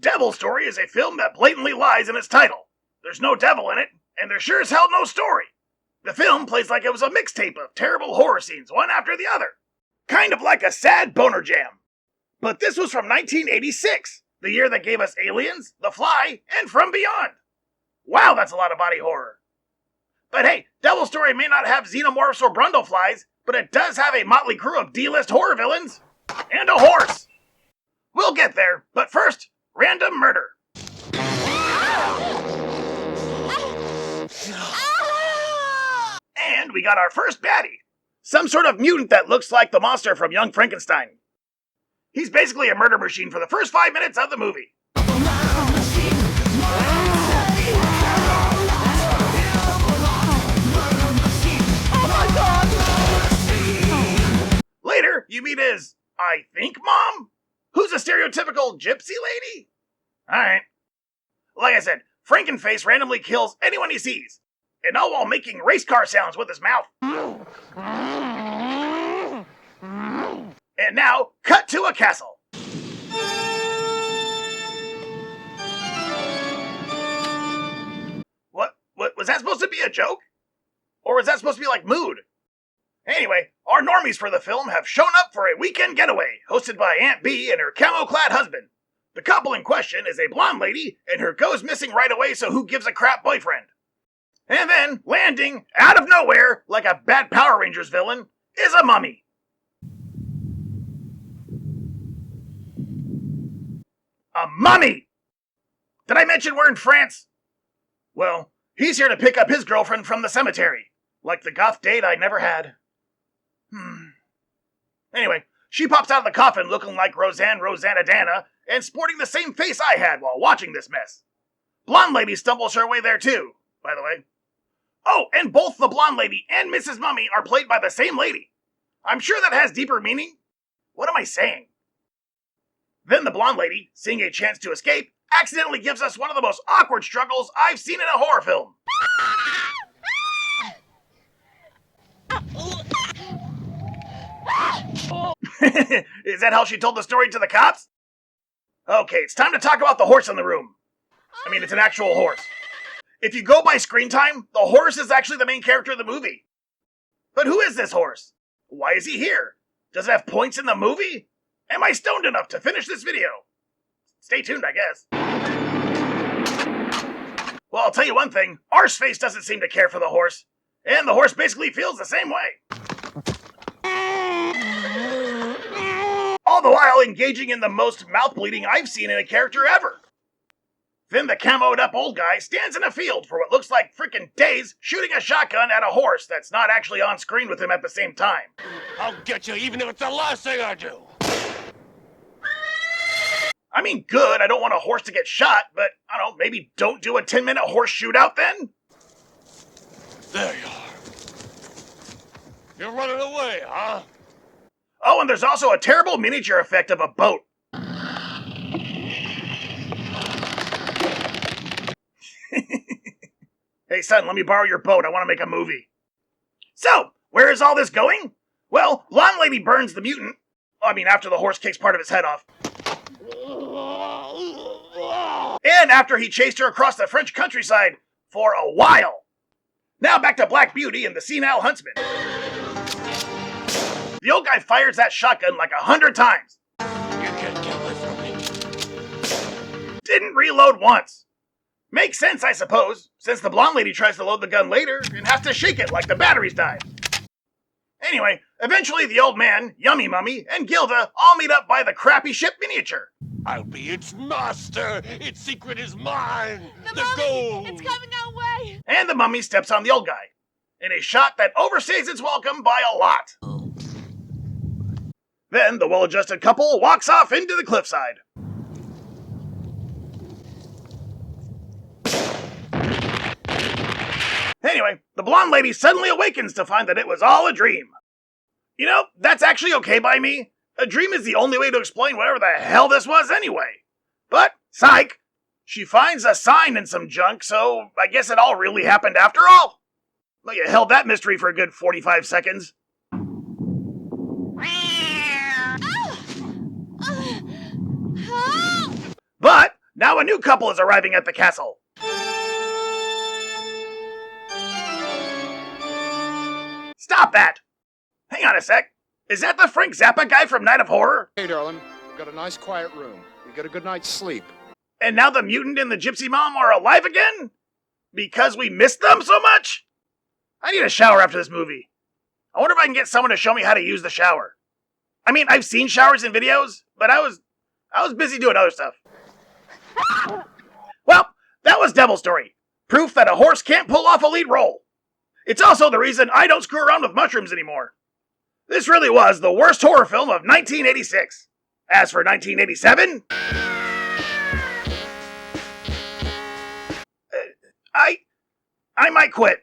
Devil Story is a film that blatantly lies in its title. There's no devil in it, and there's sure as hell no story. The film plays like it was a mixtape of terrible horror scenes, one after the other. Kind of like a sad boner jam. But this was from 1986, the year that gave us Aliens, The Fly, and From Beyond. Wow, that's a lot of body horror. But hey, Devil Story may not have xenomorphs or brundleflies, but it does have a motley crew of D-list horror villains. And a horse. We'll get there, but first, random murder. And we got our first baddie. Some sort of mutant that looks like the monster from Young Frankenstein. He's basically a murder machine for the first 5 minutes of the movie. Later, you meet his, I think, mom? Who's a stereotypical gypsy lady? Alright. Like I said, Frankenface randomly kills anyone he sees. And all while making race car sounds with his mouth. And now, cut to a castle. What was that supposed to be a joke? Or was that supposed to be like mood? Anyway, our normies for the film have shown up for a weekend getaway, hosted by Aunt Bee and her camo-clad husband. The couple in question is a blonde lady, and her goes missing right away, so who gives a crap boyfriend? And then, landing, out of nowhere, like a bad Power Rangers villain, is a mummy. A mummy! Did I mention we're in France? Well, he's here to pick up his girlfriend from the cemetery, like the goth date I never had. Anyway, she pops out of the coffin looking like Rosanna Dana and sporting the same face I had while watching this mess. Blonde lady stumbles her way there too, by the way. Oh, and both the blonde lady and Mrs. Mummy are played by the same lady. I'm sure that has deeper meaning. What am I saying? Then the blonde lady, seeing a chance to escape, accidentally gives us one of the most awkward struggles I've seen in a horror film. Is that how she told the story to the cops? Okay, it's time to talk about the horse in the room. I mean, it's an actual horse. If you go by screen time, the horse is actually the main character of the movie. But who is this horse? Why is he here? Does it have points in the movie? Am I stoned enough to finish this video? Stay tuned, I guess. Well, I'll tell you one thing. Arseface doesn't seem to care for the horse. And the horse basically feels the same way. All the while engaging in the most mouth bleeding I've seen in a character ever. Then the camoed up old guy stands in a field for what looks like frickin' days shooting a shotgun at a horse that's not actually on screen with him at the same time. I'll get you even if it's the last thing I do. I mean, good, I don't want a horse to get shot, but, I don't know, maybe don't do a 10-minute horse shootout then? There you are. You're running away, huh? Oh, and there's also a terrible miniature effect of a boat. Hey son, let me borrow your boat, I want to make a movie. So, where is all this going? Well, blonde lady burns the mutant. I mean, after the horse kicks part of his head off. And after he chased her across the French countryside for a while. Now back to Black Beauty and the senile huntsman. The old guy fires that shotgun like 100 times. You can't get away from me. Didn't reload once. Makes sense, I suppose, since the blonde lady tries to load the gun later and has to shake it like the batteries died. Anyway, eventually the old man, Yummy Mummy, and Gilda all meet up by the crappy ship miniature. I'll be its master. Its secret is mine. The mummy, gold. it's coming our way. And the mummy steps on the old guy, in a shot that overstays its welcome by a lot. Then the well-adjusted couple walks off into the cliffside. Anyway, the blonde lady suddenly awakens to find that it was all a dream. You know, that's actually okay by me. A dream is the only way to explain whatever the hell this was anyway. But, psych, she finds a sign and some junk, so I guess it all really happened after all. Well, you held that mystery for a good 45 seconds. But, new couple is arriving at the castle. Stop that! Hang on a sec. Is that the Frank Zappa guy from Night of Horror? Hey, darling. We've got a nice quiet room. You get a good night's sleep. And now the mutant and the gypsy mom are alive again? Because we missed them so much? I need a shower after this movie. I wonder if I can get someone to show me how to use the shower. I mean, I've seen showers in videos, but I was busy doing other stuff. Well, that was Devil Story. Proof that a horse can't pull off a lead role. It's also the reason I don't screw around with mushrooms anymore. This really was the worst horror film of 1986. As for 1987... I might quit.